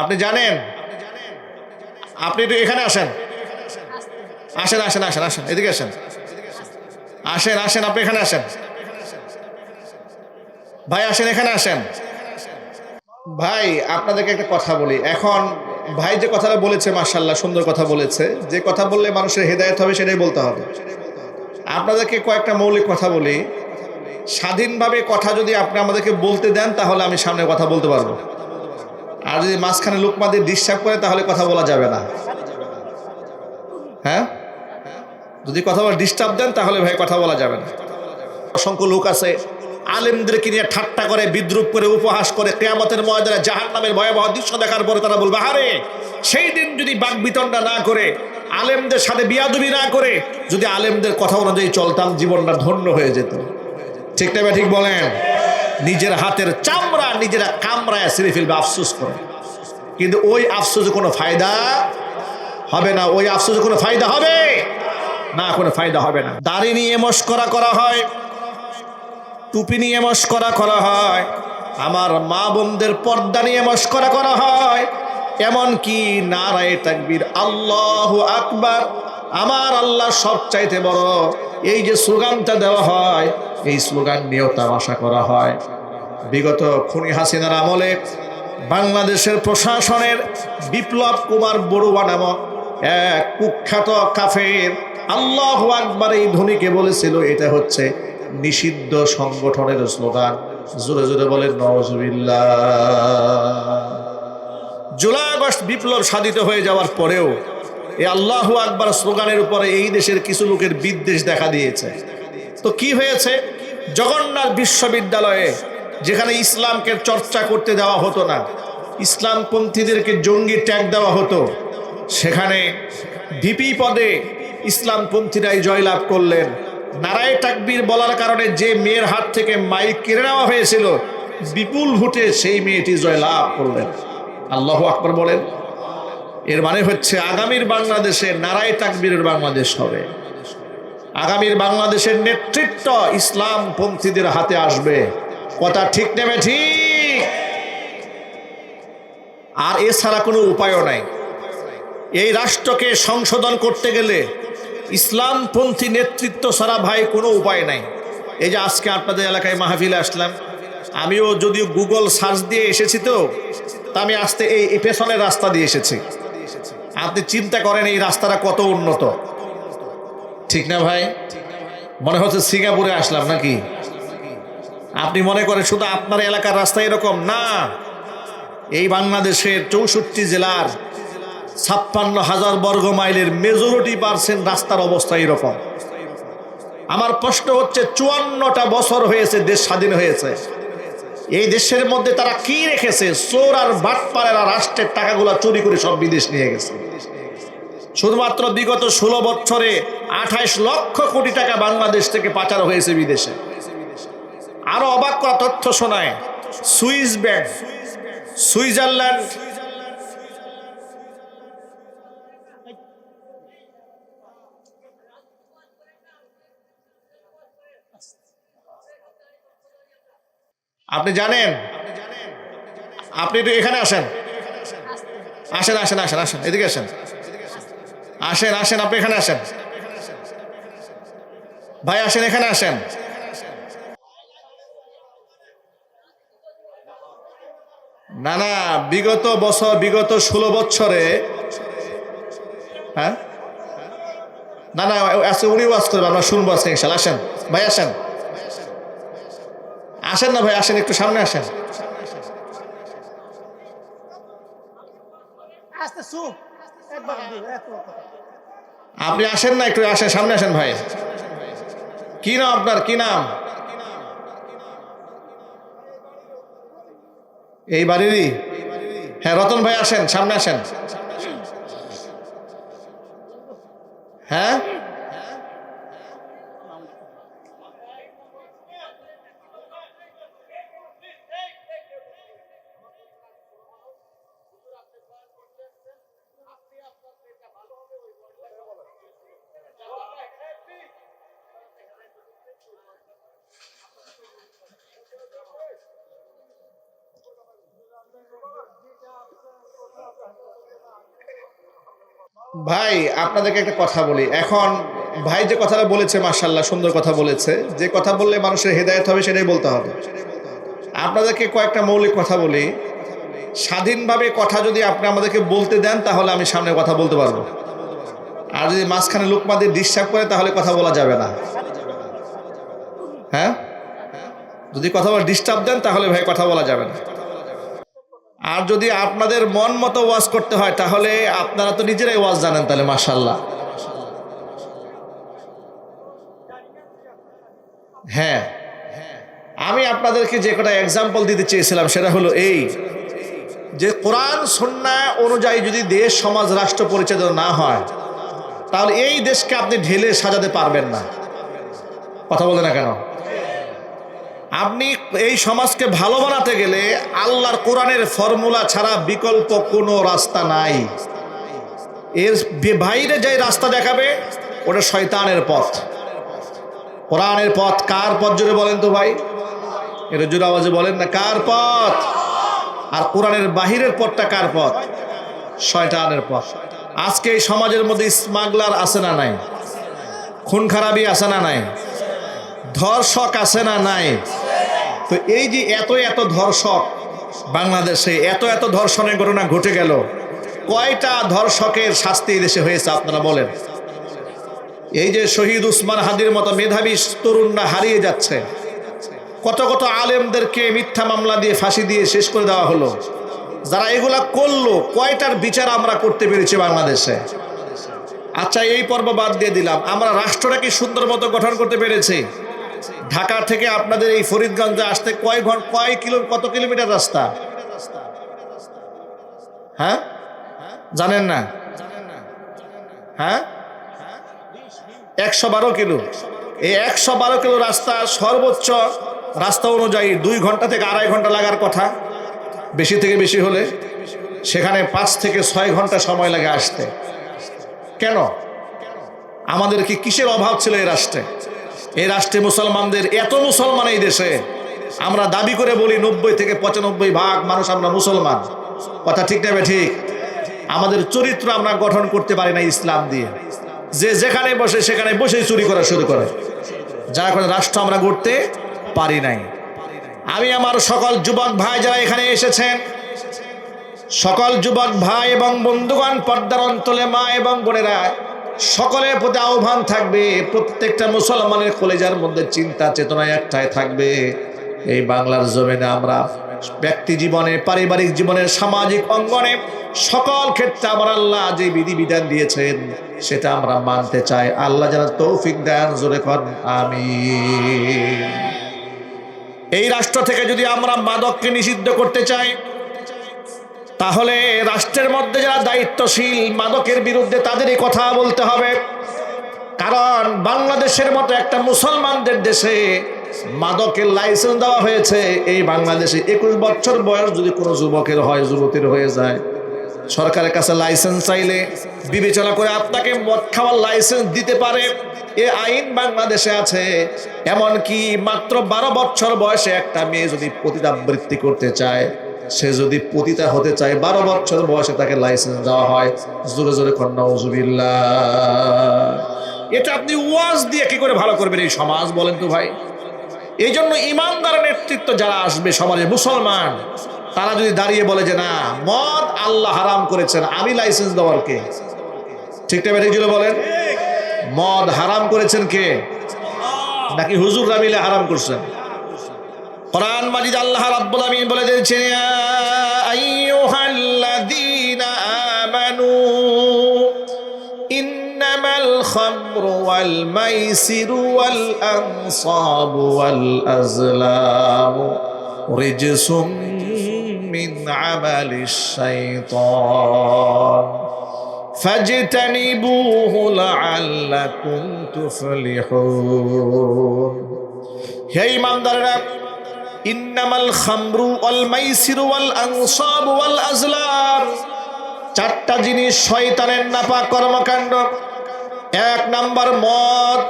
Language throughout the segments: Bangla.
আপনি জানেন, আপনি একটু এখানে আসেন, আসেন আসেন আসেন আসেন, এদিকে আসেন, আসেন আসেন, আপনি এখানে আসেন ভাই, আসেন এখানে আসেন ভাই। আপনাদেরকে একটা কথা বলি এখন। ভাই যে কথাটা বলেছে মাশাআল্লাহ সুন্দর কথা বলেছে, যে কথা বললে মানুষের হেদায়েত হবে সেটাই বলতে হবে। আপনাদেরকে কয়েকটা মৌলিক কথা বলি। স্বাধীনভাবে কথা যদি আপনি আমাদেরকে বলতে দেন তাহলে আমি সামনে কথা বলতে পারবো, আর যদি মাঝখানে লোকমা দিয়ে ডিস্টার্ব করে তাহলে কথা বলা যাবে না। হ্যাঁ, যদি কথা বলা ডিস্টার্ব দেন তাহলে ভাই কথা বলা যাবে না। অসংখ্য লোক আছে আলেমদেরকে নিয়ে ঠাট্টা করে, বিদ্রুপ করে, উপহাস করে, কিয়ামতের ময়দানে জাহান্নামের ভয়াবহ দৃশ্য দেখার পরে তারা বলবে, আরে সেই দিন যদি বাকবিতণ্ডা না করে, আলেমদের সাথে বিয়াদবি না করে, যদি আলেমদের কথা অনুযায়ী চলতাম, জীবনটা ধন্য হয়ে যেত। ঠিক না ঠিক বলেন? নিজের হাতের চামড়া নিজেরা কামড়ায় ছিঁড়ে ফেলবে আফসোস করে, কিন্তু ওই আফসোসে কোনো ফায়দা হবে না। ওই আফসোসে কোনো ফায়দা হবে না, কোনো ফায়দা হবে না। দাড়ি নিয়ে মস্করা করা হয়, টুপি নিয়ে মস্করা করা হয়, আমার মা বোনদের পর্দা নিয়ে মস্করা করা হয়, এমন কি নারায়ে তাকবীর আল্লাহু আকবার, আমার আল্লাহ সব চাইতে বড়, এই যে স্লোগানটা দেওয়া হয়, এই স্লোগান নিয়েও তামাশা করা হয়। বিগত খুনি হাসিনার আমলে বাংলাদেশের প্রশাসনের বিপ্লব কুমার বড়ুয়া নামক এক কুখ্যাত কাফের আল্লাহু আকবার এই ধ্বনিকে বলেছিল এটা হচ্ছে নিষিদ্ধ সংগঠনের স্লোগান। জোরে জোরে বলেন নাউজুবিল্লাহ। জুলাই আগস্ট বিপ্লব সাধিত হয়ে যাওয়ার পরেও এই আল্লাহু আকবার স্লোগানের উপরে এই দেশের কিছু লোকের বিদ্বেষ দেখা দিয়েছে। তো কি হয়েছে? জগন্নাথ বিশ্ববিদ্যালয়ে যেখানে ইসলামকে চর্চা করতে দেওয়া হতো না, ইসলামপন্থীদেরকে জঙ্গি ট্যাগ দেওয়া হতো, সেখানে ভিপি পদে ইসলামপন্থীরাই জয়লাভ করলেন। নারায়ে তাকবীর বলার কারণে যে মেয়ের হাত থেকে মাইক কেড়ে নেওয়া হয়েছিল, বিপুল ভোটে সেই মেয়েটি জয়লাভ করলেন। আল্লাহু আকবার বলেন। এর মানে হচ্ছে আগামীর বাংলাদেশে নারায়ে তাকবীরের বাংলাদেশ হবে। আগামীর বাংলাদেশের নেতৃত্ব ইসলামপন্থীদের হাতে আসবে। কথা ঠিক নেবে ঠিক। আর এছাড়া কোনো উপায়ও নাই। এই রাষ্ট্রকে সংশোধন করতে গেলে ইসলামপন্থী নেতৃত্ব ছাড়া ভাই কোনো উপায় নাই। এই যে আজকে আপনাদের এলাকায় মাহফিলে আসলাম, আমিও যদিও গুগল সার্চ দিয়ে এসেছি, তো আমি আসতে এই পেছনের রাস্তা দিয়ে এসেছি। আপনি চিন্তা করেন এই রাস্তাটা কত উন্নত, ঠিক না ভাই? মনে হচ্ছে সিঙ্গাপুরে আসলাম নাকি? আপনি মনে করেন শুধু আপনার এলাকার রাস্তা এরকম না, এই বাংলাদেশের 64 জেলার 56,000 বর্গ মাইলের মেজরিটি% রাস্তার অবস্থা এরকম। আমার প্রশ্ন হচ্ছে 54টা বছর হয়েছে দেশ স্বাধীন হয়েছে, এই দেশের মধ্যে তারা কি রেখেছে? চোর আর বাটপারেরা রাষ্ট্রের টাকাগুলো চুরি করে সব বিদেশ নিয়ে গেছে। শুধুমাত্র বিগত 16 বছরে 28 লক্ষ কোটি টাকা বাংলাদেশ থেকে পাচার হয়েছে বিদেশে। আরো অবাক করা তথ্য শোনায়, সুইস ব্যাংক, সুইজারল্যান্ড, আপনি জানেন, আপনি একটু এখানে আসেন, আসেন আসেন আসেন আসেন, এদিকে আসেন, আসেন আসেন, আপনি এখানে আসেন ভাই, আসেন এখানে আসেন। না না, বিগত 16 বছরে, হ্যাঁ, না না, আজকে উনি ওয়াজ করবেন, আমরা শুনবো আজকে ইনশাআল্লাহ। আসেন ভাই, আসেন আসেন না ভাই, আসেন একটু সামনে আসেন। আপনি আসেন না, একটু আসেন, সামনে আসেন ভাই। কি নাম আপনার, কি নাম? এই বাড়িরই? হ্যাঁ, রতন ভাই আসেন, সামনে আসেন। হ্যাঁ, ভাই আপনাদেরকে একটা কথা বলি। এখন ভাই যে কথাটা বলেছে মাশাআল্লাহ সুন্দর কথা বলেছে, যে কথা বললে মানুষের হেদায়েত হবে সেটাই বলতে হবে। আপনাদেরকে কয়েকটা মৌলিক কথা বলি। স্বাধীনভাবে কথা যদি আপনি আমাদেরকে বলতে দেন তাহলে আমি সামনে কথা বলতে পারবো, আর যদি মাঝখানে লোকমা দিয়ে ডিস্টার্ব করে তাহলে কথা বলা যাবে না। হ্যাঁ, যদি কথা বলা ডিস্টার্ব দেন তাহলে ভাই কথা বলা যাবে না। আর যদি আপনাদের মন মতো ওয়াজ করতে হয় তাহলে আপনারা তো নিজেরাই ওয়াজ জানেন, তাহলে মাশাআল্লাহ। হ্যাঁ, আমি আপনাদেরকে যে কটা এক্সাম্পল দিতে চেয়েছিলাম সেটা হলো এই যে কোরআন সুন্নাহ অনুযায়ী যদি দেশ সমাজ রাষ্ট্র পরিচালিত না হয় তাহলে এই দেশকে আপনি ঢেলে সাজাতে পারবেন না। কথা বলে না কেন? আপনি এই সমাজকে ভালো বানাতে গেলে আল্লাহর কোরআনের ফর্মুলা ছাড়া বিকল্প কোনো রাস্তা নাই। এর বাইরে যে রাস্তা দেখাবে ওটা শয়তানের পথ। কোরআনের পথ কার পথ জুড়ে বলেন তো ভাই? এটা জোরে আওয়াজে বলেন না, কার পথ? আর কোরআনের বাহিরের পথটা কার পথ? শয়তানের পথ। আজকে এই সমাজের মধ্যে স্মাগলার আছে না নাই? খুন খারাপি আছে না নাই? ধর্ষক আছে না নাই? তো এই যে এত এত ধর্ষক বাংলাদেশে, এত এত ধর্ষণের ঘটনা ঘটে গেল, কয়টা ধর্ষকের শাস্তি এই দেশে হয়েছে আপনারা বলেন? এই যে শহীদ উসমান হাদির মতো মেধাবী তরুণরা হারিয়ে যাচ্ছে, কত কত আলেমদেরকে মিথ্যা মামলা দিয়ে ফাঁসি দিয়ে শেষ করে দেওয়া হলো। যারা এগুলা করলো কয়টার বিচার আমরা করতে পেরেছি বাংলাদেশে? আচ্ছা, এই পর্ব বাদ দিয়ে দিলাম, আমরা রাষ্ট্রটাকে সুন্দর মতো গঠন করতে পেরেছি। ঢাকা থেকে আপনাদের এই ফরিদগঞ্জে আসতে কত কিলোমিটার রাস্তা? হ্যাঁ, জানেন না? হ্যাঁ, 112 কিলো। এই 112 কিলো রাস্তা সর্বোচ্চ রাস্তা অনুযায়ী 2 ঘন্টা থেকে 2.5 ঘন্টা লাগার কথা, বেশি থেকে বেশি হলে। সেখানে 5 থেকে 6 ঘন্টা সময় লাগে আসতে। কেন? আমাদের কি কিসের অভাব ছিল এই রাষ্ট্রে? এই রাষ্ট্রে মুসলমানদের এত মুসলমান এই দেশে, আমরা দাবি করে বলি 90 থেকে 95% মানুষ আমরা মুসলমান। কথা ঠিক না ঠিক? আমাদের চরিত্র আমরা গঠন করতে পারি না ইসলাম দিয়ে। যে যেখানে বসে সেখানে বসেই চুরি করা শুরু করে, যার কারণে রাষ্ট্র আমরা গড়তে পারি নাই। আমি আমার সকল যুবক ভাই যারা এখানে এসেছেন, সকল যুবক ভাই এবং বন্ধুগণ, পর্দার অন্তলে মা এবং বোনেরা, সকলের প্রতি আহ্বান থাকবে, প্রত্যেকটা মুসলমানের কলেজার মধ্যে চিন্তা চেতনা একটাই থাকবে, এই বাংলার জমিনে আমরা ব্যক্তি জীবনে, পারিবারিক জীবনের, সামাজিক অঙ্গনে সকল ক্ষেত্রে আমার আল্লাহ যে বিধিবিধান দিয়েছেন সেটা আমরা মানতে চাই। আল্লাহ যেন তৌফিক দেন, জোরে কর আমিন। এই রাষ্ট্র থেকে যদি আমরা মাদককে নিষিদ্ধ করতে চাই তাহলে রাষ্ট্রের মধ্যে যারা দায়িত্বশীল মাদকের বিরুদ্ধে তাদেরই কথা বলতে হবে। কারণ বাংলাদেশের মতো একটা মুসলমানদের দেশে মাদকের লাইসেন্স দেওয়া হয়েছে। এই বাংলাদেশে 21 বছর বয়স যদি কোনো যুবকের হয়, যুবতীর হয়ে যায়, সরকারের কাছে লাইসেন্স চাইলে বিবেচনা করে আপনাকে মদ খাওয়ার লাইসেন্স দিতে পারে, এ আইন বাংলাদেশে আছে। এমনকি মাত্র 12 বছর বয়সে একটা মেয়ে যদি পতিতাবৃত্তি করতে চায়, সে যদি পতিতা হতে চায়, 12 বছর বয়সে তাকে লাইসেন্স দেওয়া হয়। জোরে জোরে নাউজুবিল্লাহ। এটা আপনি ওয়াজ দিয়ে কি করে ভালো করবেন এই সমাজ বলেন তো ভাই? এই জন্য ইমানদার নেতৃত্ব যারা আসবে সমাজে, মুসলমান, তারা যদি দাঁড়িয়ে বলে যে না, মদ আল্লাহ হারাম করেছেন, আমি লাইসেন্স দেওয়ার কে? ঠিক না ঠিক জুড়ে বলেন? মদ হারাম করেছেন কে? নাকি হুজুররা মিলে হারাম করছেন? কোরআন মাজিদ আল্লাহ রাব্বুল আমিন বলে দিয়েছেন, ইয়া আইয়ুহাল্লাযীনা আমানু ইন্নামাল খামরু ওয়াল মাইসিরু ওয়াল আনসাবু ওয়াল আজলামু রিজসুম মিন আমালিশ শাইতান ফাজতানিবুহু লাআল্লাকুম তুফলিহুন। হে ঈমানদাররা, ইন্নামাল খামরু ওয়াল মাইসিরু ওয়াল আনসাবু ওয়াল আজলাম, 4টা জিনিস শয়তানের নাপাক কর্মকাণ্ড। 1 নাম্বার মদ,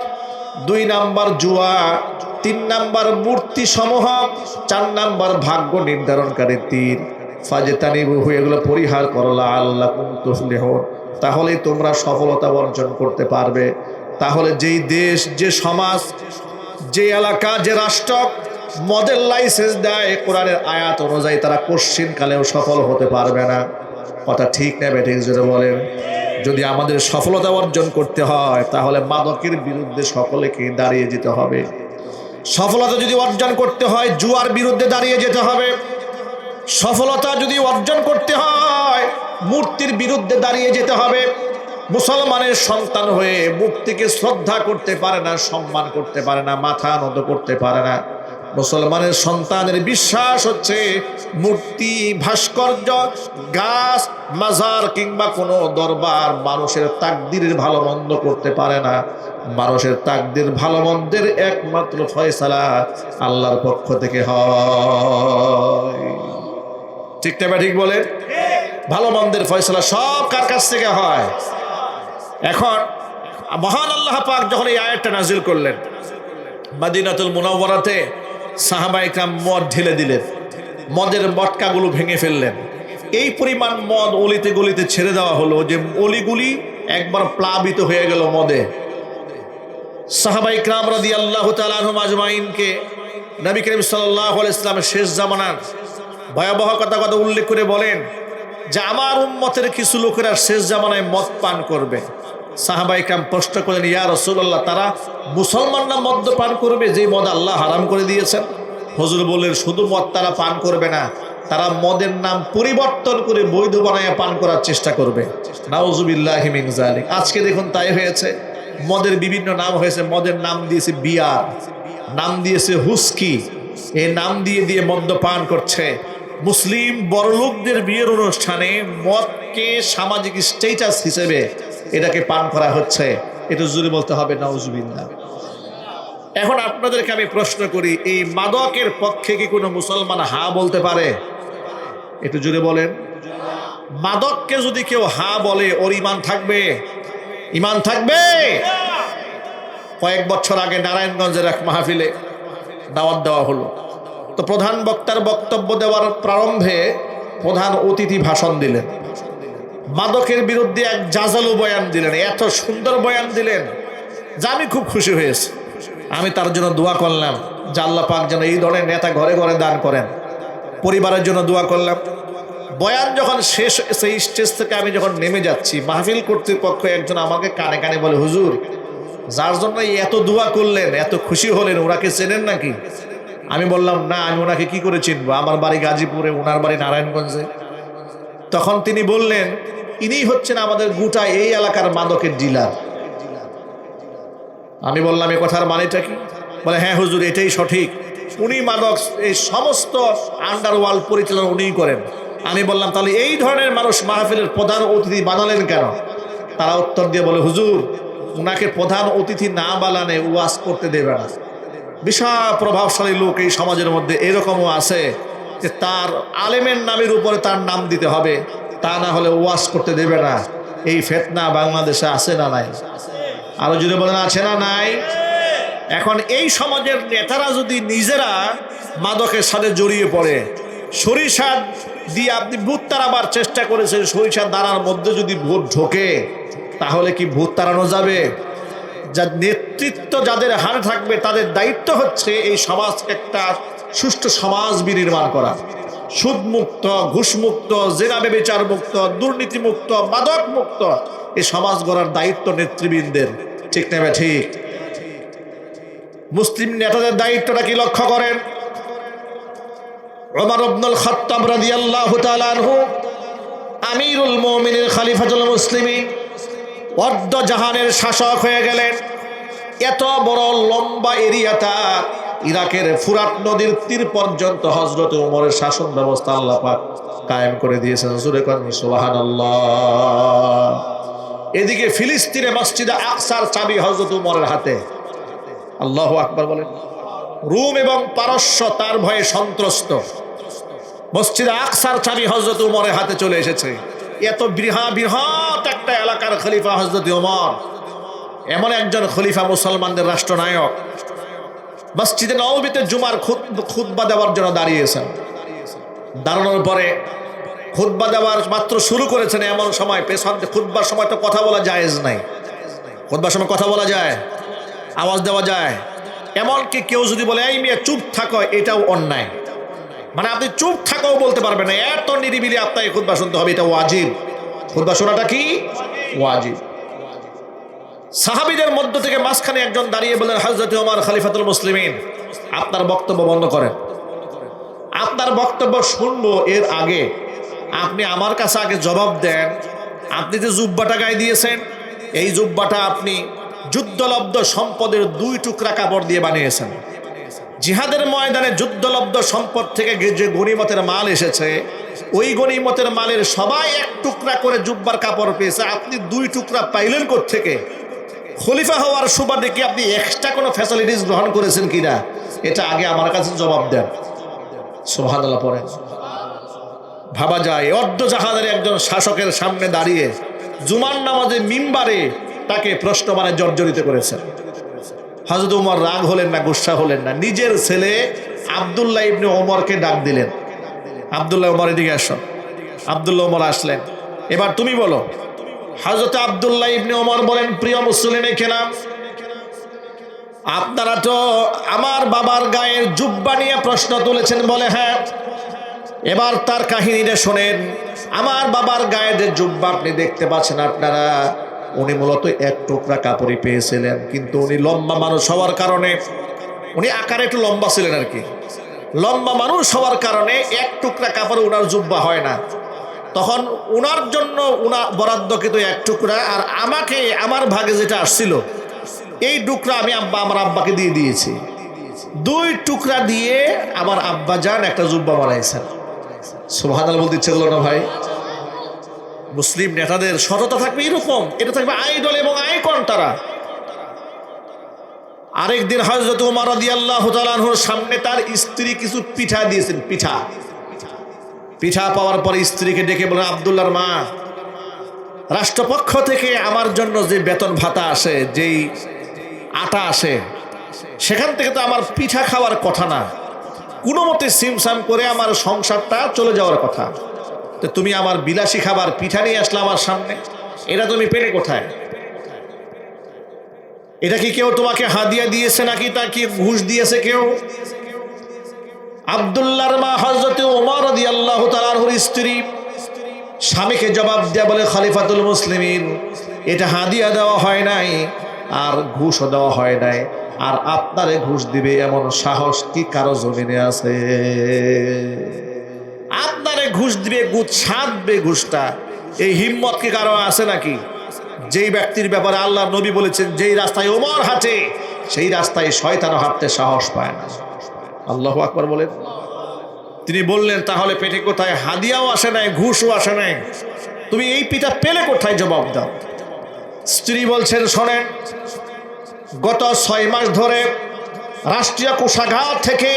2 নাম্বার জুয়া, 3 নাম্বার মূর্তি সমূহ, 4 নাম্বার ভাগ্য নির্ধারণকারী তীর, ফাজতানিবুহু, এগুলো পরিহার করো, লাআল্লাকুম তুফলিহুন, তাহলেই তোমরা সফলতা অর্জন করতে পারবে। তাহলে যেই দেশ, যে সমাজ, যে এলাকা, যে রাষ্ট্র মদের লাইসেন্স দেয় কোরআনের আয়াত অনুযায়ী, তারা কোশ্চিন কালেও সফল হতে পারবে না। কথা ঠিক না বেঠিক জোরে বলেন? যদি আমাদের সফলতা অর্জন করতে হয় তাহলে মাদকের বিরুদ্ধে সকলকে দাঁড়িয়ে যেতে হবে। সফলতা যদি অর্জন করতে হয় জুয়ার বিরুদ্ধে দাঁড়িয়ে যেতে হবে। সফলতা যদি অর্জন করতে হয় মূর্তির বিরুদ্ধে দাঁড়িয়ে যেতে হবে। মুসলমানের সন্তান হয়ে মূর্তিকে শ্রদ্ধা করতে পারে না, সম্মান করতে পারে না, মাথা নত করতে পারে না। মুসলমানের সন্তানের বিশ্বাস হচ্ছে মূর্তি, ভাস্কর্য, গাছ, মাজার কিংবা কোনো দরবার মানুষের তাকদীরের ভালো মন্দ করতে পারে না। মানুষের তাকদীর ভালো মন্দের একমাত্র ফয়সালা আল্লাহর পক্ষ থেকে হয়। ঠিক না ঠিক বলে? ভালো মন্দের ফয়সালা সব কার কাছ থেকে হয়? এখন মহান আল্লাহ পাক যখন এই আয়াতটা নাজিল করলেন, মদিনাতুল মুনাওয়ারাতে সাহাবায়ে কেরাম মদ ঢেলে দিলেন, মদের মটকাগুলো ভেঙে ফেললেন। এই পরিমাণ মদ অলিতে গলিতে ছেড়ে দেওয়া হলো যে অলিগুলি একবার প্লাবিত হয়ে গেল মদে। সাহাবায়ে কেরাম রাদিয়াল্লাহু তাআলা আনহুম আজমাইনকে নবী করিম সাল্লাল্লাহু আলাইহি ওয়াসাল্লামের শেষ জামানার ভয়াবহ কথা উল্লেখ করে বলেন যে আমার উম্মতের কিছু লোকেরা শেষ জামানায় মদ পান করবে। সাহাবায়ে কেরাম প্রশ্ন করলেন, ইয়া রাসূলুল্লাহ, তারা মুসলমানরা মদ পান করবে যে মদ আল্লাহ হারাম করে দিয়েছেন? হুজুর বললেন, শুধু মদ তারা পান করবে না, তারা মদের নাম পরিবর্তন করে বৈধ বানায়া পান করার চেষ্টা করবে। নাউজুবিল্লাহি মিন যালিক। আজকে দেখুন তাই হয়েছে। মদের বিভিন্ন নাম হয়েছে। মদের নাম দিয়েছে বিয়ার, নাম দিয়েছে হুস্কি, এই নাম দিয়ে দিয়ে মদ্যপান করছে। মুসলিম বড়লোকদের বিয়ের অনুষ্ঠানে মদকে সামাজিক স্ট্যাটাস হিসেবে এটাকে পান করা হচ্ছে। এটা জোরে বলতে হবে নাউজুবিল্লাহ। এখন আপনাদেরকে আমি প্রশ্ন করি, এই মাদকের পক্ষে কি কোনো মুসলমান হা বলতে পারে? একটু জোরে বলেন। মাদককে যদি কেউ হা বলে ওর ইমান থাকবে? ইমান থাকবে? কয়েক বছর আগে নারায়ণগঞ্জের এক মাহফিলে দাওয়াত দেওয়া হলো। তো প্রধান বক্তার বক্তব্য দেওয়ার প্রারম্ভে প্রধান অতিথি ভাষণ দিলেন, মাদকের বিরুদ্ধে এক জাজালু বয়ান দিলেন। এত সুন্দর বয়ান দিলেন যা আমি খুব খুশি হয়েছি। আমি তার জন্য দোয়া করলাম যে আল্লাহ পাক যেন এই ধরনের নেতা ঘরে ঘরে দান করেন। পরিবারের জন্য দোয়া করলাম। বয়ান যখন শেষ, সেই স্টেজ থেকে আমি যখন নেমে যাচ্ছি, মাহফিল কর্তৃপক্ষ একজন আমাকে কানে কানে বলে, হুজুর, যার জন্য এত দোয়া করলেন, এত খুশি হলেন, ওনাকে চেনেন নাকি? আমি বললাম, না, আমি ওনাকে কি করে চিনবো? আমার বাড়ি গাজীপুরে, ওনার বাড়ি নারায়ণগঞ্জে। তখন তিনি বললেন, ইনিই হচ্ছেন আমাদের গোটা এই এলাকার মাদকের ডিলার। আমি বললাম, এ কথার মানেটা কি? বলে, হ্যাঁ হুজুর, এটাই সঠিক, উনি মাদক, এই সমস্ত আন্ডারওয়ার্ল্ড পরিচালনা উনিই করেন। আমি বললাম, তাহলে এই ধরনের মানুষ মাহফিলের প্রধান অতিথি বানালেন কেন? তারা উত্তর দিয়ে বলে, হুজুর, উনাকে প্রধান অতিথি না বানালে ওয়াজ করতে দেবে না। বিশাল প্রভাবশালী লোক এই সমাজের মধ্যে এরকমও আছে যে তার আলেমের নামের উপরে তার নাম দিতে হবে, তা না হলে ওয়াজ করতে দেবে না। এই ফিতনা বাংলাদেশে আছে না নাই? আরো যদি বলেন আছে না নাই? এখন এই সমাজের নেতারা যদি নিজেরা মাদকের সাথে জড়িয়ে পড়ে, সরিষা দিয়ে আপনি ভূত তাড়াবার চেষ্টা করেছেন, সরিষা দাঁড়ার মধ্যে যদি ভূত ঢোকে তাহলে কি ভূত তাড়ানো যাবে? যা নেতৃত্ব যাদের হাতে থাকবে তাদের দায়িত্ব হচ্ছে এই সমাজকে একটা সুষ্ঠু সমাজ বিনির্মাণ করা, সুদমুক্ত, ঘুষমুক্ত, জেনা ব্যভিচার মুক্ত, দুর্নীতি মুক্ত, মাদক মুক্ত এই সমাজ গড়ার দায়িত্ব নেতৃবৃন্দের। ঠিক না ঠিক? মুসলিম নেতাদের দায়িত্বটা কি লক্ষ্য করেন? ওমর ইবনুল খাত্তাব রাদিয়াল্লাহু তাআলা আনহু আমিরুল মুমিনিন, খলিফাতুল মুসলিমিন, অর্ধ জাহানের শাসক হয়ে গেলেন। এত বড় লম্বা এরিয়াটা, ইরাকের ফুরাত নদীর তীর পর্যন্ত হযরত ওমরের শাসন ব্যবস্থা আল্লাহ পাক কায়েম করে দিয়েছেন। জোরে কোন সুবহানাল্লাহ। এদিকে ফিলিস্তিনে মসজিদে আকসার চাবি হযরত ওমরের হাতে। আল্লাহু আকবার বলেন। রোম এবং পারস্য তার ভয়ে সন্ত্রস্ত। মসজিদে আকসার চাবি হযরত ওমরের হাতে চলে এসেছে। এত বৃহৎ একটা এলাকার খলিফা হযরত ওমর, এমন একজন খলিফা, মুসলমানদের রাষ্ট্রনায়ক, মসজিদে নববীতে জুমার খুতবা দেওয়ার জন্য দাঁড়িয়েছেন। দাঁড়ানোর পরে খুতবা দেওয়ার মাত্র শুরু করেছেন, এমন সময় পেছন খুতবার সময় তো কথা বলা জায়েজ নাই। খুতবার সময় কথা বলা যায়, আওয়াজ দেওয়া যায়। এমনকি কেউ যদি বলে এই মেয়ে চুপ থাকো, এটাও অন্যায়। মানে আপনি চুপ থাকাও বলতে পারবেন না, এত নিরিবিলি আপনাকে খুতবা শুনতে হবে, এটা ওয়াজিব। খুতবা শোনাটা কি ওয়াজিব। সাহাবীদের মধ্য থেকে মাঝখানে একজন দাঁড়িয়ে বলেন, হযরত ওমর খলিফাতুল মুসলিমিন, আপনার বক্তব্য বন্ধ করেন। আপনার বক্তব্য শুনবো এর আগে আপনি আমার কাছে আগে জবাব দেন, আপনি যে জুব্বাটা গায়ে দিয়েছেন, এই জুব্বাটা আপনি যুদ্ধলব্ধ সম্পদের 2 টুকরা কাপড় দিয়ে বানিয়েছেন। জিহাদের ময়দানে যুদ্ধলব্ধ সম্পদ থেকে যে গনিমতের মাল এসেছে, ওই গনিমতের মালের সবাই 1 টুকরা করে জুব্বার কাপড় পেয়েছে, আপনি 2 টুকরা পাইলেন কোত্থেকে? খলিফা হওয়ার সুবাদে কি আপনি এক্সট্রা কোনো ফ্যাসিলিটিস গ্রহণ করেছেন কিনা, এটা আগে আমার কাছে জবাব দেন। সুবহানাল্লাহ পড়েন। ভাবা যায় অর্ধজাহাজের একজন শাসকের সামনে দাঁড়িয়ে জুমার নামাজে মিম্বারে তাকে প্রশ্ন মানে জর্জরিত করেছেন। হযরত ওমর রাগ হলেন না, গুসা হলেন না, নিজের ছেলে আব্দুল্লাহ ইবনে ওমরকে ডাক দিলেন, আব্দুল্লাহ ওমর এদিকে আসো। আব্দুল্লাহ ওমর আসলেন, এবার তুমি বলো। হযরত আব্দুল্লাহ ইবনে ওমর বলেন, প্রিয় মুসলিম কেরাম, আপনারা তো আমার বাবার গায়ের জুব্বা নিয়ে প্রশ্ন তুলেছেন, বলে হ্যাঁ। এবার তার কাহিনীটা শোনেন। আমার বাবার গায়ের যে জুব্বা আপনি দেখতে পাচ্ছেন, আপনারা, উনি মূলত 1 টুকরা কাপড়ই পেয়েছিলেন, কিন্তু উনি লম্বা মানুষ হওয়ার কারণে, উনি আকারে একটু লম্বা ছিলেন আর কি, লম্বা মানুষ হওয়ার কারণে 1 টুকরা কাপড়ে উনার জুব্বা হয় না। তখন উনার জন্য উনার বরাদ্দকৃত 1 টুকরা, আর আমাকে আমার ভাগে যেটা আসছিল এই টুকরা আমি আমার আব্বাকে দিয়ে দিয়েছি। 2 টুকরা দিয়ে আমার আব্বা যান একটা জুব্বা বানাইছেন। সুবহানাল্লাহ বলতে ইচ্ছে হলো না ভাই? মুসলিম নেতাদের সততা থাকবে এরকম, এটা থাকবে আইডল এবং আইকন তারা। আরেকদিন হযরত ওমর রাদিয়াল্লাহু তাআলা আনহুর সামনে তার স্ত্রী কিছু পিঠা দিয়েছেন। পিঠা পাওয়ার পরে স্ত্রীকে ডেকে বলেন, আব্দুল্লাহর মা, রাষ্ট্রপক্ষ থেকে আমার জন্য যে বেতন ভাতা আসে, যেই আটা আসে, সেখান থেকে তো আমার পিঠা খাওয়ার কথা না, কোনো মতে সিমসাম করে আমার সংসারটা চলে যাওয়ার কথা। তো তুমি আমার বিলাসী খাবার পিঠা নিয়ে আসলে আমার সামনে, এটা তুমি পেলে কোথায়? এটা কি কেউ তোমাকে হাদিয়া দিয়েছে নাকি তা কি ঘুষ দিয়েছে কেউ? আব্দুল্লাহর মা হযরত ওমর রাদিয়াল্লাহু তাআলা আনহুর স্ত্রী স্বামীকে জবাব দেয়া বলে, খলিফাতুল মুসলিমিন, এটা হাদিয়া দেওয়া হয় নাই আর ঘুষও দেওয়া হয় নাই, আর আপনারে ঘুষ দিবে এমন সাহস কি কারো জমিনে আছে? আপনারে ঘুষ দিবে, ছাদবে ঘুষটা, এই হিম্মত কি কারো আছে নাকি? যেই ব্যক্তির ব্যাপারে আল্লাহর নবী বলেছেন, যেই রাস্তায় ওমর হাঁটে সেই রাস্তায় শয়তানও হাঁটতে সাহস পায় না। আল্লাহু আকবার বলেন। তিনি বললেন, তাহলে পেটে কোথায়? হাদিয়াও আসে নাই, ঘুষও আসে নাই, তুমি এই পিঠা পেলে কোথায়? জবাব দাও। স্ত্রী বলছেন, শোনেন, গত 6 মাস ধরে রাষ্ট্রীয় কোষাগার থেকে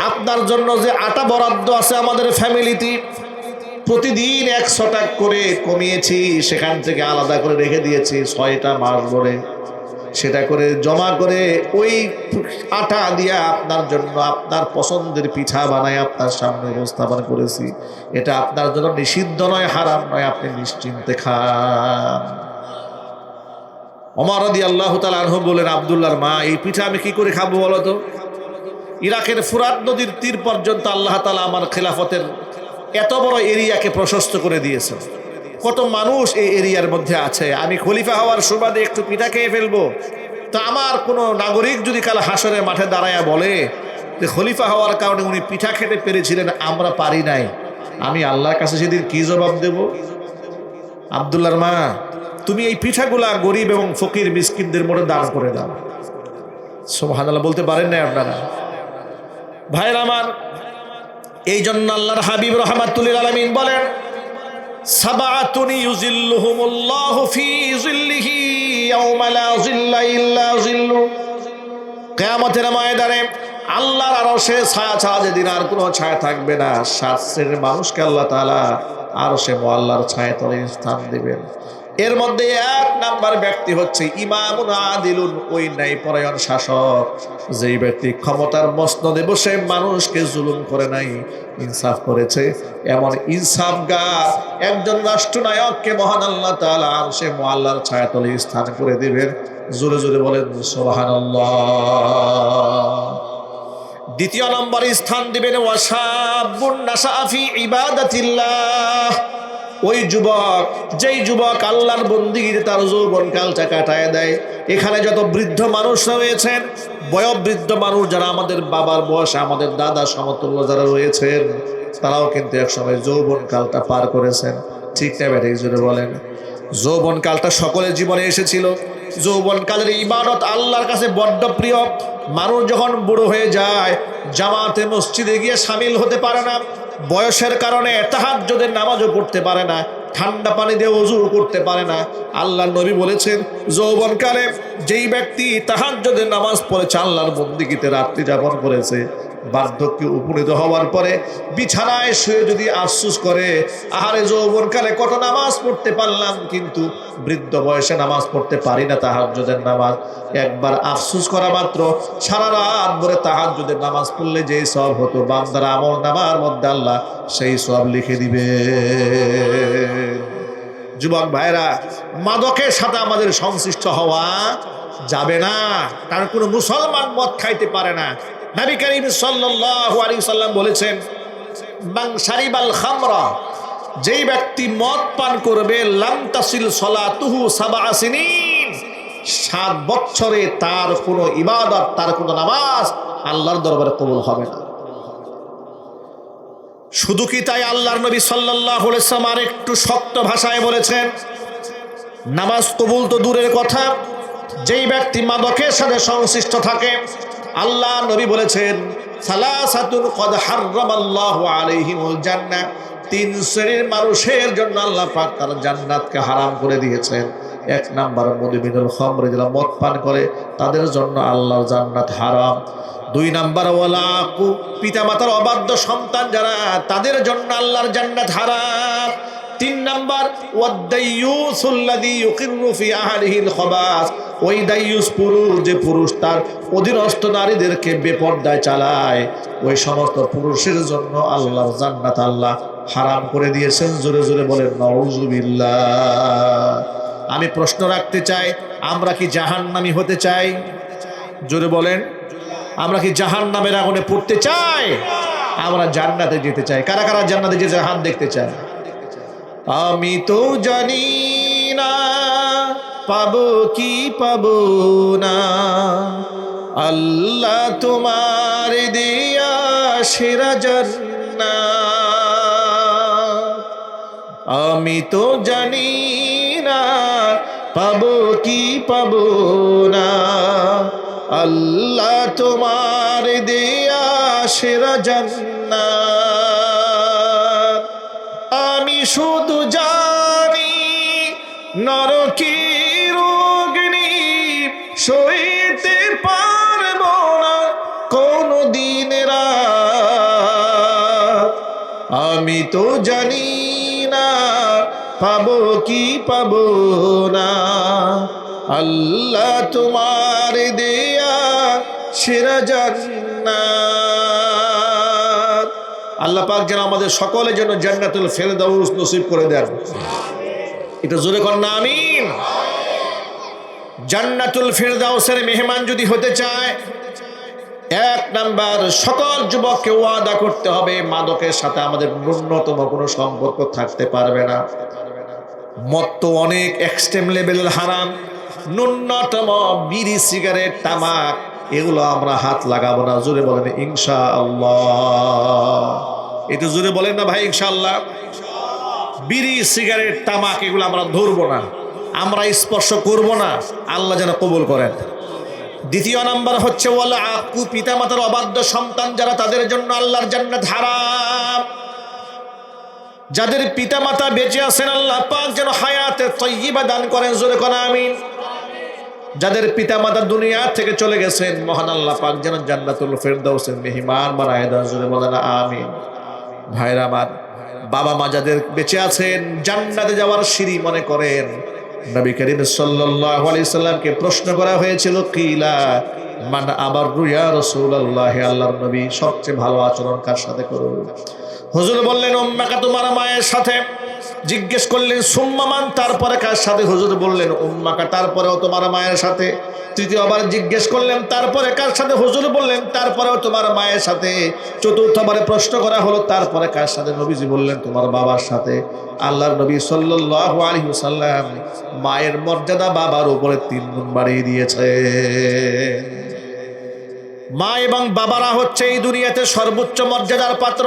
আপনার জন্য যে আটা বরাদ্দ আছে আমাদের ফ্যামিলিতে, প্রতিদিন 100 টাকা করে কমিয়েছি, সেখান থেকে আলাদা করে রেখে দিয়েছি 6টা মাস ধরে, সেটা করে জমা করে ওই আটা দিয়ে আপনার জন্য আপনার পছন্দের পিঠা বানায় আপনার সামনে উপস্থাপন করেছি। এটা আপনার জন্য নিষিদ্ধ নয়, হারাম নয়, আপনি নিশ্চিন্তে খান। ওমর রাদিয়াল্লাহু তাআলা আনহু বলেন, আব্দুল্লাহর মা, এই পিঠা আমি কি করে খাবো বলো তো? ইরাকের ফুরাত নদীর তীর পর্যন্ত আল্লাহ তাআলা আমার খেলাফতের এত বড় এরিয়াকে প্রশস্ত করে দিয়েছেন, কত মানুষ এই এরিয়ার মধ্যে আছে, আমি খলিফা হওয়ার সুবাদে একটু পিঠা খেয়ে ফেলবো? তা আমার কোনো নাগরিক যদি কাল হাসরের মাঠে দাঁড়ায়া বলে যে খলিফা হওয়ার কারণে উনি পিঠা খেতে পেরেছিলেন, আমরা পারি নাই, আমি আল্লাহর কাছে সেদিন কি জবাব দেব? আব্দুল্লাহর মা, তুমি এই পিঠাগুলা গরিব এবং ফকির মিসকিনদের মধ্যে দান করে দাও। সুবহানাল্লাহ বলতে পারেন না আপনারা? ভাইরা আমার, এই জন্য আল্লাহর হাবিব রাহমাতুল লিল আলামিন বলেন, সাবাতুন ইউজিল্লুহুমুল্লাহু ফি জিল্লিহি ইয়াওমা লা জিল্লা ইল্লা জিল্লু। কিয়ামতের ময়দানে আল্লাহর আরশে ছায়া ছাড়া যেদিন আর কোনো ছায়া থাকবে না, 7 শ্রেণীর মানুষকে আল্লাহ তাআলা আরশে মুআল্লার ছায়া তলে স্থান দিবেন। এর মধ্যে এক নাম্বার ব্যক্তি হচ্ছে ইমামুন আদিলুন, ওই ন্যায়পরায়ণ শাসক, যেই ব্যক্তি ক্ষমতার মসনদে বসে মানুষকে জুলুম করে নাই, ইনসাফ করেছে। এমন ইনসাফগার একজন রাষ্ট্রনায়ককে মহান আল্লাহ তাআলা আরশে মুআল্লার ছায়াতলে স্থান করে দিবেন। জোরে জোরে বলেন সুবহানাল্লাহ। দ্বিতীয় নম্বরে স্থান দিবেন ওয়াশাবুন নাশা ফি ইবাদাতিল্লাহ, ওই যুবক, যেই যুবক আল্লাহর বন্দিগিতে তার যৌবনকালটা কাটায় দেয়। এখানে যত বৃদ্ধ মানুষ রয়েছেন, বয়োবৃদ্ধ মানুষ যারা আমাদের বাবার বয়সে, আমাদের দাদা সমতুল্য যারা রয়েছেন, তারাও কিন্তু একসময় যৌবনকালটা পার করেছেন। ঠিক না বেটা? জোরে বলেন। যৌবনকালটা সকলের জীবনে এসেছিল। যৌবনকালের ইবাদত আল্লাহর কাছে বড্ড প্রিয়। মানুষ যখন বুড়ো হয়ে যায়, জামাতে মসজিদে গিয়ে শামিল হতে পারে না, বয়সের কারণে তাহাজ্জুদের নামাজও পড়তে পারে না, ঠান্ডা পানি দিয়ে ওযু করতে পারে না। আল্লাহর নবী বলেছেন, যৌবনকালে যেই ব্যক্তি তাহাজ্জুদের নামাজ পড়েছে, আল্লাহর বন্দেগীতে রাত্রি যাপন করেছে, বার্ধক্যে উপনীত হওয়ার পরে বিছানায় শুয়ে যদি আফসোস করে, আহারে যৌবনকালে কত নামাজ পড়তে পারলাম, কিন্তু বৃদ্ধ বয়সে নামাজ পড়তে পারি না তাহাজ্জুদের নামাজ, একবার আফসোস করা মাত্র সারা রাত ভরে তাহাজ্জুদের নামাজ পড়লে যেই সওয়াব হতো বান্দার আমল নামার মধ্যে আল্লাহ সেই সওয়াব লিখে দিবে। যুবক ভাইরা, মাদকের সাথে আমাদের সংশ্লিষ্ট হওয়া যাবে না, কারণ কোনো মুসলমান মদ খাইতে পারে না। নবী করিম সাল্লাল্লাহু আলাইহি সাল্লাম বলেছেন, মান শারিবাল খামরা, যেই ব্যক্তি মদ পান করবে, লাম তাসিল সালাতুহু সাবআ সিনিন, 7 বছরে তার কোনো ইবাদত, তার কোনো নামাজ আল্লাহর দরবারে কবুল হবে না। শুধু কি তাই? আল্লাহর নবী সাল্লাল্লাহু আলাইহি সাল্লাম আর একটু শক্ত ভাষায় বলেছেন, নামাজ কবুল তো দূরের কথা, যেই ব্যক্তি মাদকের সাথে সংশ্লিষ্ট থাকে, আল্লাহ নবী বলেছেন, সালাসাতুন কদ হাররামাল্লাহু আলাইহিমুল জান্নাহ, 3 শ্রেণীর মানুষের জন্য আল্লাহ পাক তার জান্নাতকে হারাম করে দিয়েছেন। 1 নাম্বার মুদমিনুল খামর, যারা মদ পান করে তাদের জন্য আল্লাহর জান্নাত হারাম। 2 নাম্বার ওয়ালাকু, পিতামাতার অবাধ্য সন্তান যারা, তাদের জন্য আল্লাহর জান্নাত হারাম। 3 নাম্বার ওয়াদাইয়ুসুল্লাযী ইউকিররু ফি আহলিহিল খাবাস, ওই দাইয়ুস পুরুষ, যে পুরুষ তার অধীনস্থ নারীদেরকে বেপরদায় চালায়, ওই সমস্ত পুরুষের জন্য আল্লাহর জান্নাত আল্লাহ হারাম করে দিয়েছেন। জোরে জোরে বলেন নাউযুবিল্লাহ। আমি প্রশ্ন রাখতে চাই, আমরা কি জাহান্নামী হতে চাই? জোরে বলেন। আমরা কি জাহান্নামের আগুনে পড়তে চাই? আমরা জান্নাতে যেতে চাই। কারা কারা জান্নাতে যেতে হাত দেখতে চায়? আমি তো জানি না পাবো কি পাবো না, আল্লাহ তোমার দিয়া সেরা জান্নাত। আমি তো জানি না পাবো কি পাবো না, আল্লাহ তোমার দিয়া সেরা জান্নাত। আমি শুধু জানি নরকের অগ্নি সইতে পারবো না কোনো দিন রাত। আমি তো জানি না পাবো কি পাবো না, আল্লাহ তোমার দেয়া সেরা জান্নাত। আল্লাহ পাক যেন আমাদের সকলের জন্য জান্নাতুল ফেরদাউস নসিব করে দেন। এটা জোরে কর না আমিন। জান্নাতুল ফেরদাউসের মেহমান যদি হতে চায়, 1 নাম্বার, সকল যুবককে ওয়াদা করতে হবে, মাদকের সাথে আমাদের ন্যূনতম কোনো সম্পর্ক থাকতে পারবে না। মদ তো অনেক এক্সট্রিম লেভেলের হারাম, ন্যূনতম বিড়ি, সিগারেট, তামাক, এগুলো আমরা হাত লাগাবো না। জোরে বলেন ইনশাআল্লাহ। একটু জোরে বলেন না ভাই ইনশাআল্লাহ। বিড়ি, সিগারেট, তামাক এগুলো আমরা ধরবো না, আমরা স্পর্শ করব না। আল্লাহ যেন কবুল করেন। 2 নাম্বার হচ্ছে ওয়ালা আকু, পিতামাতার অবাধ্য সন্তান যারা, তাদের জন্য আল্লাহর জান্নাত হারাম। যাদের পিতামাতা বেঁচে আছেন, আল্লাহ পাক যেন হায়াতে তাইয়্যিবা দান করেন। জোরে কোন আমিন। যাদের পিতামাতা দুনিয়া থেকে চলে গেছেন, মহান আল্লাহ পাক যেন জান্নাতুল ফেরদাউসের মেহমান বানায় দেন। জোরে বলেন আমিন। ভাইরা আমার, বাবা মা যাদের বেঁচে আছেন, জান্নাতে যাওয়ার সিঁড়ি মনে করেন, নবী করিম সাল্লাল্লাহু আলাইহি সাল্লামকে প্রশ্ন করা হয়েছিল, কিলা মান আবাররু ইয়া রাসূলুল্লাহ, আল্লাহর নবী সবচেয়ে ভালো আচরণ কার সাথে করব? হুজুর বললেন উম্মাকা, তোমার মায়ের সাথে। জিজ্ঞেস করলেন সুম্মা মান, তারপরে কার সাথে? হুজুর বললেন উম্মাকা, তারপরেও তোমার মায়ের সাথে। তৃতীয়বার জিজ্ঞেস করলেন তারপরে কার সাথে? হুজুর বললেন তারপরেও তোমার মায়ের সাথে। চতুর্থবারে প্রশ্ন করা হলো তারপরে কার সাথে? নবীজি বললেন তোমার বাবার সাথে। আল্লাহর নবী সাল্লাল্লাহু আলাইহি ওয়াসাল্লাম মায়ের মর্যাদা বাবার উপরে 3 গুণ বাড়িয়ে দিয়েছে। মা এবং বাবারা হচ্ছে এই দুনিয়াতে সর্বোচ্চ মর্যাদার পাত্র।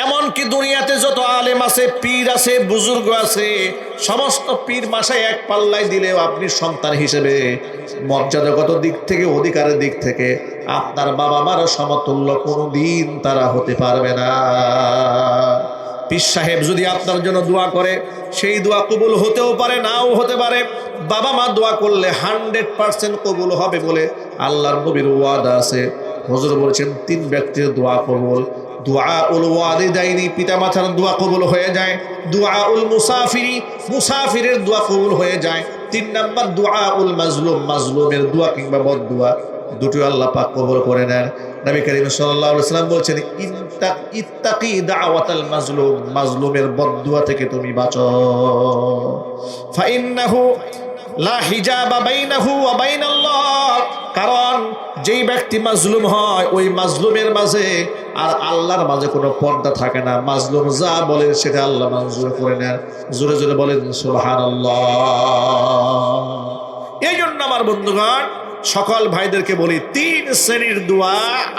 এমনকি দুনিয়াতে যত আলেম আছে, পীর আছে, বুজুর্গ আছে, সমস্ত পীর মাসায় এক পাল্লায় দিলেও আপনি সন্তান হিসেবে মর্যাদাগত দিক থেকে, অধিকারের দিক থেকে আপনার বাবা মার সমতুল্য কোনোদিন তারা হতে পারবে না। পীর সাহেব যদি আপনার জন্য দোয়া করে, সেই দোয়া কবুল হতেও পারে, নাও হতে পারে। বাবা মা দোয়া করলে 100% কবুল হবে বলে আল্লাহর নবীর ওয়াদা আছে। হুজুর বলেছেন 3 ব্যক্তির দোয়া কবুল। দুআউল ওয়ালিদাইনি, পিতামাতার দোয়া কবুল হয়ে যায়। দুআউল মুসাফিরি, মুসাফিরের দোয়া কবুল হয়ে যায়। 3 নাম্বার দুআউল মাজলুম, মাজলুমের দোয়া কিংবা বদদোয়া, দুটো আল্লাহ পাক কবুল করে নেন। নবী করিম সাল্লাল্লাহু আলাইহি ওয়াসাল্লাম বলেছেন ইত্তাকি দাওয়াতাল মাজলুম, মাজলুমের বদদোয়া থেকে তুমি বাঁচো। ফাইন্নাহু লা হিজাবা বাইনাহু ওয়া বাইনাল্লাহ, কারণ যেই ব্যক্তি মাজলুম হয় ওই মাজলুমের মাঝে আর আল্লাহর মাঝে কোনো পর্দা থাকে না। মাজলুম যা বলে সেটা আল্লাহ মঞ্জুর করে নেন। জোরে জোরে বলেন সুবহানাল্লাহ। এই জন্য আমার বন্ধুগণ, সকল ভাইদেরকে বলি 3 শ্রেণীর দোয়া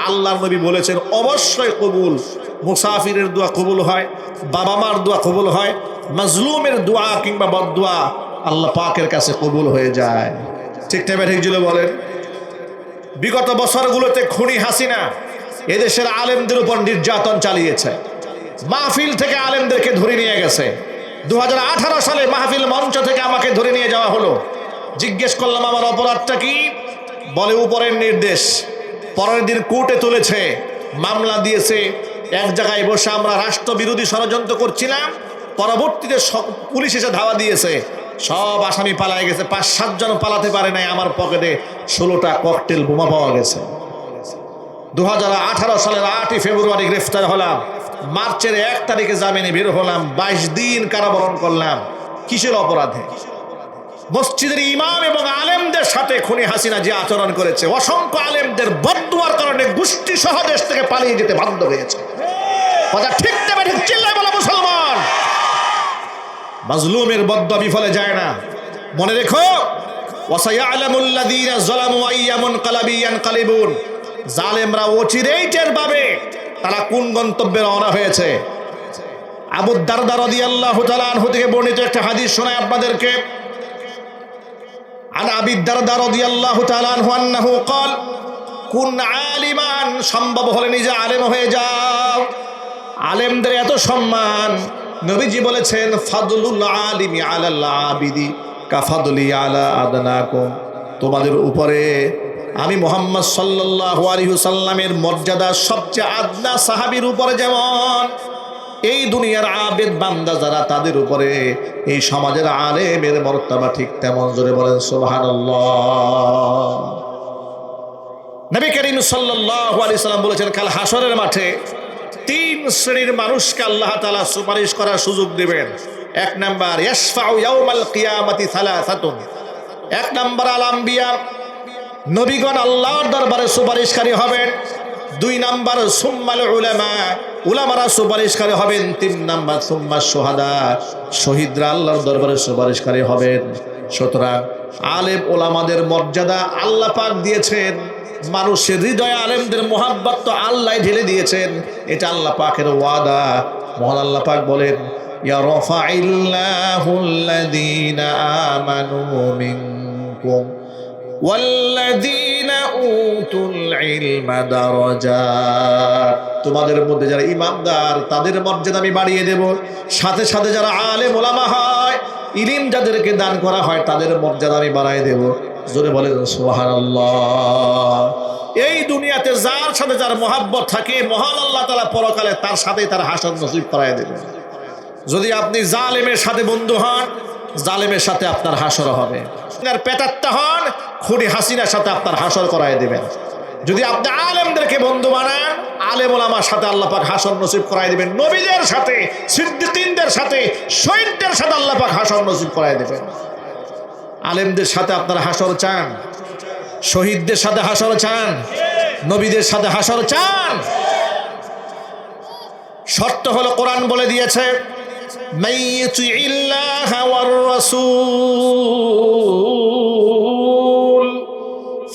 আল্লাহর নবী বলেছেন অবশ্যই কবুল। মুসাফিরের দোয়া কবুল হয়, বাবা মার দোয়া কবুল হয়, মাজলুমের দোয়া কিংবা বদদোয়া আল্লাহ পাকের কাছে কবুল হয়ে যায়। ঠিক না ঠিক জুড়ে বলেন। বিগত বছরগুলোতে খুনি হাসিনা এদেশের আলেমদের উপর নির্যাতন চালিয়েছে। মাহফিল থেকে আলেমদেরকে ধরে নিয়ে গেছে। 2018 সালে মাহফিল মঞ্চ থেকে আমাকে ধরে নিয়ে যাওয়া হলো। জিজ্ঞেস করলাম আমার অপরাধটা কি? বলে উপরের নির্দেশ। পরের দিন কোর্টে তুলেছে, মামলা দিয়েছে। এক জায়গায় বসে আমরা রাষ্ট্রবিরোধী ষড়যন্ত্র করছিলাম। পরবর্তীতে পুলিশ এসে ধাওয়া দিয়েছে, সব আসামি পালায় গেছে। 5-7 জন পালাতে পারে নাই। আমার পকেটে 16টা ককটেল বোমা পাওয়া গেছে। 2018 সালের 8ই ফেব্রুয়ারি গ্রেফতার হলাম। মার্চের 1 তারিখে জামিনে বের হলাম। 22 দিন কারাবরণ করলাম। কিসের অপরাধে? মসজিদের ইমাম এবং আলেমদের সাথে খুনি হাসিনা যে আচরণ করেছে, অসংখ্য আলেমদের বদদুয়ার কারণে গোষ্ঠী সহ দেশ থেকে পালিয়ে যেতে বাধ্য হয়েছে। কথা ঠিক না ঠিক চিল্লায় বলা মুসলমান। মাজলুমের বদদুয়া বিফলে যায় না। মনে রেখো, ওয়াসায়ালামুল লাযীনা যালামু আইয়া মুনকালাবি ইয়ানকালিবুন, জালেমরা অচিরেই টের পাবে তারা কোন গন্তব্যে রওনা হয়েছে। আবু দারদা রাদিয়াল্লাহু তাআলা আনহু থেকে বর্ণিত একটা হাদিস শোনাই আপনাদেরকে। আন আবি দারদা রাদিয়াল্লাহু তাআলা আনহু আন্নাহু ক্বাল কুন আলিমান, সম্ভব হলে নিজে আলেম হয়ে যাও। আলেমদের এত সম্মান। নবীজি বলেছেন ফাদলুল আলিমি আলাল আবিদি কাফাদলি আলা আদনাকুম, তোমাদের উপরে আমি মুহাম্মদ সাল্লাল্লাহু আলাইহি ওয়াসাল্লামের মর্যাদা সবচেয়ে আদনা সাহাবীর উপরে যেমন এই দুনিয়ার আবেদ বান্দা যারা তাদের উপরে এই সমাজের আলেমের মর্তবা ঠিক তেমন। জোরে বলেন সুবহানাল্লাহ। নবী করিম সাল্লাল্লাহু আলাইহি ওয়াসাল্লাম বলেছেন কাল হাসরের মাঠে 3 শ্রেণীর মানুষকে আল্লাহ তাআলা সুপারিশ করার সুযোগ দিবেন। 1 নাম্বার ইয়াশফাউ ইয়াউমাল কিয়ামাতি সালাসাতুন। 1 নাম্বার আল আম্বিয়া, নবীগণ আল্লাহর দরবারে সুপারিশকারী হবেন। 2 নাম্বার সুম্মাল উলামা, উলামারা সুপারিশকারী হবেন। 3 নাম্বার সুম্মা শুহাদা, শহীদরা আল্লাহর দরবারে সুপারিশকারী হবেন। সুতরাং আলেম ওলামাদের মর্যাদা আল্লাহ পাক দিয়েছেন। মানুষের হৃদয়ে আলেমদের মোহাব্বত তো আল্লাহ ঢেলে দিয়েছেন। এটা আল্লাহ পাকের ওয়াদা। মহান আল্লাহ পাক বলেন ইয়ারফাইল্লাহুল্লাযীনা আমানু মিনকুম ওয়াল্লাযীনা উতুল ইলমা দারাজাত, তোমাদের মধ্যে যারা ঈমানদার তাদের মর্যাদা আমি বাড়িয়ে দেব। সাথে সাথে যারা আলেম ওলামা হয়, ইলম যাদেরকে দান করা হয় তাদের মর্যাদা আমি বাড়ায় দেব। জোরে বলেন সুবহানাল্লাহ। এই দুনিয়াতে যার সাথে যার মহাব্বত থাকে, মহান আল্লাহ তাআলা পরকালে তার সাথেই তার হাসর নসিব করায় দেবেন। যদি আপনি জালেমের সাথে বন্ধু হন, জালেমের সাথে আপনার হাসর হবে। পেটাত্তা হন, খুনি হাসিনার সাথে আপনার হাসর করায় দিবেন। যদি আপনি আলেমদেরকে বন্ধু বানান, আলেম ওলামার সাথে আল্লাহ পাক হাসর নসিব করায় দিবেন। নবীদের সাথে, সিদ্দিকীনদের সাথে, শহীদদের সাথে আল্লাহ পাক হাসর নসিব করায় দিবেন। আলেমদের সাথে আপনারা হাসর চান? শহীদদের সাথে হাসর চান? নবীদের সাথে হাসর চান? শর্ত হলো কোরআন বলে দিয়েছে, মাইয়ুতিইল্লাহা ওয়ার রাসূল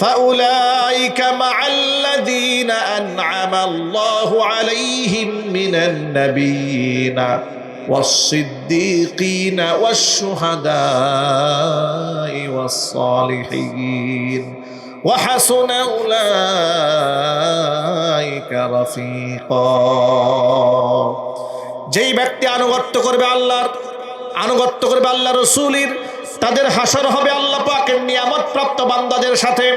ফাউলাইকা মাআল্লাযীনা আন'আমা আল্লাহু আলাইহিম মিনান নাবিয়্যিনা ওয়াস-সিদ্দীকীনা ওয়াশ-শুহাদা'i ওয়াস-সালিহিন ওয়া হাসুনা উলাইকা রাফীকা। যেই ব্যক্তি আনুগত্য করবে আল্লাহর, আনুগত্য করবে আল্লাহ রসুলের, তাদের হাসর হবে আল্লাহ পাকের নিয়ামত প্রাপ্ত বান্দাদের সাথে।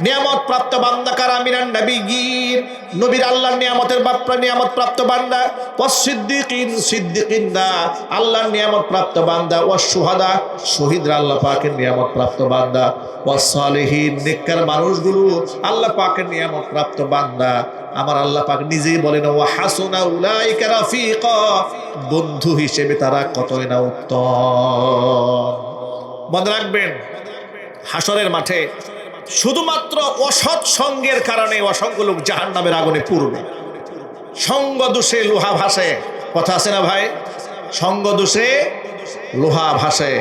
নিয়ামত প্রাপ্ত বান্দা কারা? মিনান নাবিয়্যিন, নবীর আল্লাহর নিয়ামতের বাপ্পা নিয়ামত প্রাপ্ত বান্দা। ওয়াস-সিদ্দীকীন, সিদ্দীকীনরা আল্লাহর নিয়ামত প্রাপ্ত বান্দা। ওয়াশ-শুহাদা, শহীদরা আল্লাহ পাকের নিয়ামত প্রাপ্ত বান্দা। ওয়াস-সালিহিন, নেককার মানুষগুলো আল্লাহ পাকের নিয়ামত প্রাপ্ত বান্দা। আমার আল্লাহ পাক নিজেই বলেন, ওয়া হাসুনা উলাইকা রাফীকা, বন্ধু হিসেবে তারা কতই না উত্তম। মনে রাখবেন, হাসরের মাঠে শুধুমাত্র অসৎ সঙ্গের কারণে অসংখ্য লোক জাহান্নামের আগুনে পুড়বে। সঙ্গ দোষে লোহা ভাসে, কথা আছে না ভাই? সঙ্গ দোষে লোহা ভাসে।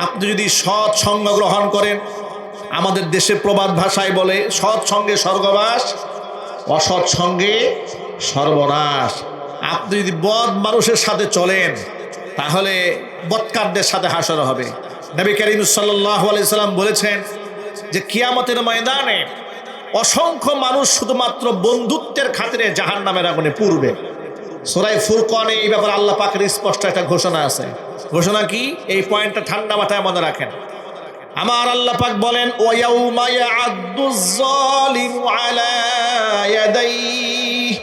আপনি যদি সৎ সঙ্গ গ্রহণ করেন, আমাদের দেশে প্রবাদ ভাষায় বলে, সৎ সঙ্গে স্বর্গবাস, অসৎ সঙ্গে সর্বনাশ। আপনি যদি বদ মানুষের সাথে চলেন, তাহলে বদকারদের সাথে হাসর হবে। নবী করিম সাল্লাল্লাহু আলাইহি সাল্লাম বলেছেন যে কিয়ামতের ময়দানে অসংখ্য মানুষ শুধুমাত্র বন্ধুত্বের খাতিরে জাহান্নামের আগুনে পুড়বে। সূরা ফুরকানে এই ব্যাপারে আল্লাহ পাকের স্পষ্ট একটা ঘোষণা আছে। ঘোষণা কি? এই পয়েন্টটা ঠান্ডা মাথায় মনে রাখেন। আমার আল্লাহ পাক বলেন, ওয়ায়াউমা ইয়া'আদ্দুয যালিমু আলা ইয়াদাইহি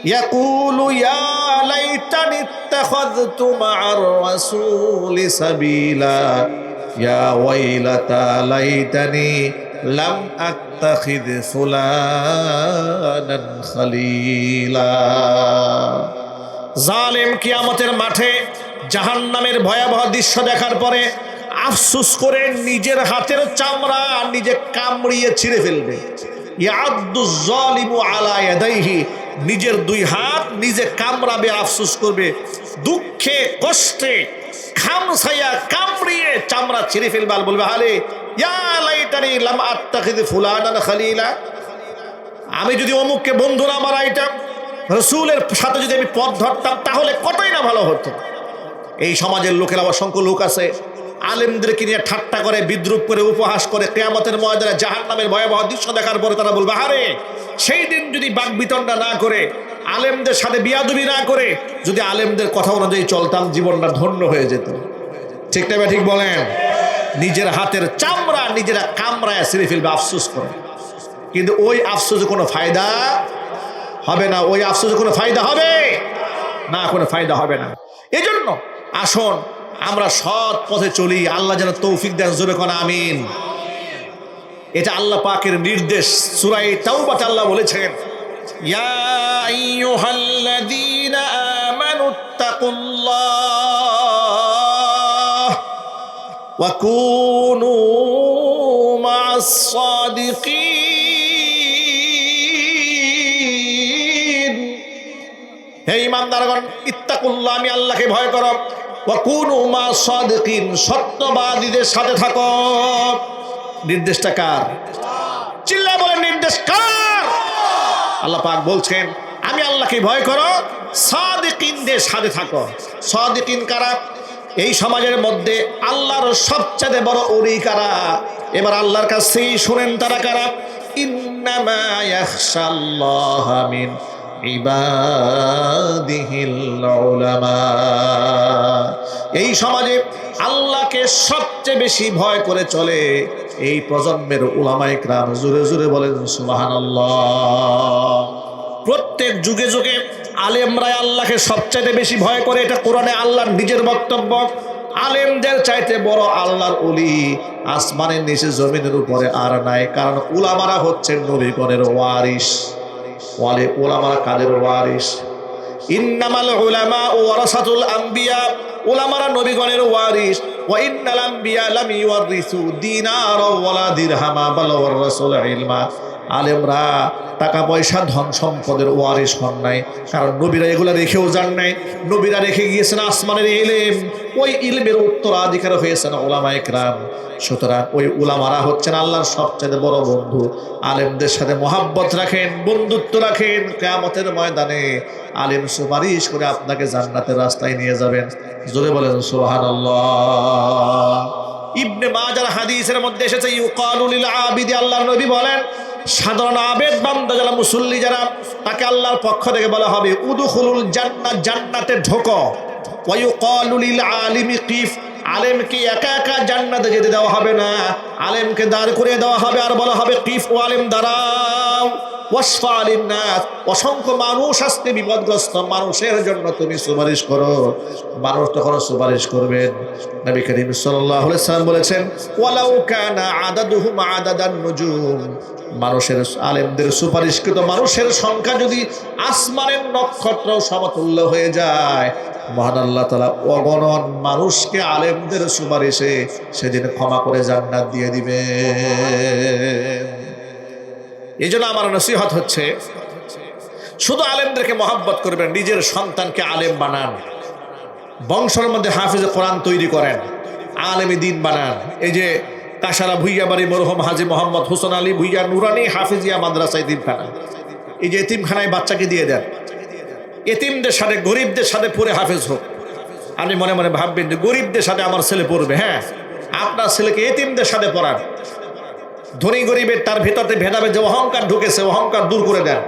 ইয়াকুলু ইয়া লাইতানি ইত্তাখাযতু মা'আর রাসূলি সাবিলা ইয়া ওয়াইলাতা লাইতানি লাম আত্তাখিয ফুলানান খলীলা। জালেম কিয়ামতের মাঠে জাহান্নামের ভয়াবহ দৃশ্য দেখার পরে আফসোস করে নিজের হাতের চামড়া নিজে কামড়িয়ে ছিঁড়ে ফেলবে। ইয়া'আদ্দুয যালিমু আলা ইয়াদাইহি, নিজের দুই হাত নিজে কামড়াবে, আফসোস করবে, দুঃখে কষ্টে খামছাইয়া কামড়িয়ে চামড়া ছিঁড়ে ফেলবে আর বলবে, হালে ইয়া লাইতানি লাম আত্তাখিয ফুলানান খলীলা, আমি যদি অমুককে বন্ধু না বানাইতাম, রাসূলের সাথে যদি আমি পথ ধরতাম, তাহলে কতই না ভালো হতো। এই সমাজের লোকেরা অসংখ্য লোক আছে, আলেমদেরকে নিয়ে ঠাট্টা করে, বিদ্রুপ করে, উপহাস করে। কিয়ামতের ময়দানে জাহান্নামের ভয়াবহ দৃশ্য দেখার পরে তারা বলবে, আরে সেই দিন যদি বাকবিতণ্ডা না করে, আলেমদের সাথে বিয়াদবি না করে, যদি আলেমদের কথা অনুযায়ী চলতাম, জীবনটা ধন্য হয়ে যেত। ঠিক না ঠিক বলেন? নিজের হাতের চামড়া নিজেরা কামড়ায় ছিঁড়ে ফেলবে, আফসোস করে। কিন্তু ওই আফসোসে কোনো ফায়দা হবে না। ওই আফসোসে কোনো ফায়দা হবে না, কোনো ফায়দা হবে না। এজন্য আসুন আমরা সৎ পথে চলি। আল্লাহ যেন তৌফিক দেন, জোরে কোন আমিন। এটা আল্লাহ পাকের নির্দেশ। সূরা তাওবাতে আল্লাহ বলেছেন, ইয়া আইয়ুহাল্লাযীনা আমানুত্তাকুল্লাহ ওয়া কুনু মা'আস সাদিকিন। হে ঈমানদারগণ, ইত্তাকুল্লাহ, আমি আল্লাহকে ভয় করো। ওয়া কুনু মা'আস সাদিকিন, সত্যবাদীদের সাথে থাকো। নির্দেশটা কার? চিল্লায় বলেন, নির্দেশ কার? আল্লাহ পাক বলছেন, আমি আল্লাহকে ভয় করো, সাদিকিনদের সাথে থাকো। সাদিকিন কারা? এই সমাজের মধ্যে আল্লাহর সবচেয়ে বড় ওলি কারা? এবার আল্লাহর কাছেই শুনেন তারা কারা। ইন্নামা ইয়াখশাল্লাহা মিন ইবাদিহিল উলামা। এই সমাজে আল্লাহকে সবচেয়ে বেশি ভয় করে চলে এই প্রজন্মের উলামায়ে কেরাম। জোরে জোরে বলেন সুবহানাল্লাহ। প্রত্যেক যুগে যুগে আলেমরা আল্লাহকে সবচেয়ে বেশি ভয় করে, এটা কোরআনে আল্লাহর নিজের বক্তব্য। আলেমদের চাইতে বড় আল্লাহর ওলি আসমানের নিচে জমিনের উপরে আর নাই। কারণ উলামারা হচ্ছেন নবীগণের ওয়ারিস। উলামারা কাদের ওয়ারিস? ইন্নামাল উলামা ওয়ারাসাতুল আম্বিয়া, উলামারা নবীগণের ওয়ারিস। ওয়া ইন্নাল আম্বিয়া লাম ইউরিসু দিনারা ওয়ালা দিরহামা বাল ওয়ারাসুল ইলমা। আলেমরা টাকা পয়সা ধন সম্পদের ওয়ারিস হন নাই, কারণ নবীরা এগুলা রেখেও যান নাই। নবীরা রেখে গিয়েছেন আসমানের ইলম, ওই ইলমের উত্তরাধিকার হয়েছেন উলামায়ে কেরাম। সুতরাং ওই উলামারা হচ্ছেন আল্লাহর সবচেয়ে বড় বন্ধু। আলেমদের সাথে মহাব্বত রাখেন, বন্ধুত্ব রাখেন। কিয়ামতের ময়দানে আলেম সুপারিশ করে আপনাকে জান্নাতের রাস্তায় নিয়ে যাবেন। জোরে বলেন সুবহানাল্লাহ। ইবনে মাজার হাদিসের মধ্যে এসেছে ইউকালু লিল আবিদি, আল্লাহর নবী বলেন সাধারণ আবেদ বান্দা যারা, মুসল্লি যারা, তাকে আল্লাহর পক্ষ থেকে বলা হবে উদখুলুল জান্নাহ, জান্নাতে ঢোকো। ওয়া ইউকালু লিল আলিমি কিফ, আলেমকে একা একা জান্নাতে যেতে দেওয়া হবে না, আলেমকে দাঁড় করে দেওয়া হবে আর বলা হবে কিফ, ও আলেম দাঁড়াও। ওয়াসফা লিন্নাস, অসংখ্য মানুষ আসতে বিপদগ্রস্ত মানুষের জন্য তুমি সুপারিশ করো। মানুষ তখন সুপারিশ করবেন। নবী করিম সাল্লাল্লাহু আলাইহি ওয়াসাল্লাম বলেছেন ওয়ালাউ কানা আদাদুহুম আদাদান নুজুম, মানুষের আলেমদের সুপারিশকৃত মানুষের সংখ্যা যদি আসমানের নক্ষত্র সমতুল্য হয়ে যায়, মহান আল্লাহ তাআলা অগণন মানুষকে আলেমদের সুপারিশে সেদিন ক্ষমা করে জান্নাত দিয়ে দিবে। এই জন্য আমার নসিহত হচ্ছে, শুধু আলেমদেরকে মহাব্বত করবেন, নিজের সন্তানকে আলেম বানান, বংশের মধ্যে হাফিজে কোরআন তৈরি করেন, আলেমে দিন বানান। এই যে কাশারা ভুইয়া বাড়ি মরহুম হাজী মোহাম্মদ হোসেন আলী ভুইয়া নুরানি হাফিজিয়া মাদ্রাসা এতিমখানা, এই যে এতিমখানায় বাচ্চাকে দিয়ে দেন, এতিমদের সাথে গরিবদের সাথে পড়ে হাফেজ হোক। আপনি মনে মনে ভাববেন যে গরিবদের সাথে আমার ছেলে পড়বে। হ্যাঁ, আপনার ছেলেকে এতিমদের সাথে পড়ান। ধনী গরিবের তার ভেতরে ভেদাভেদ যে অহংকার ঢুকেছে, অহংকার দূর করে দেন।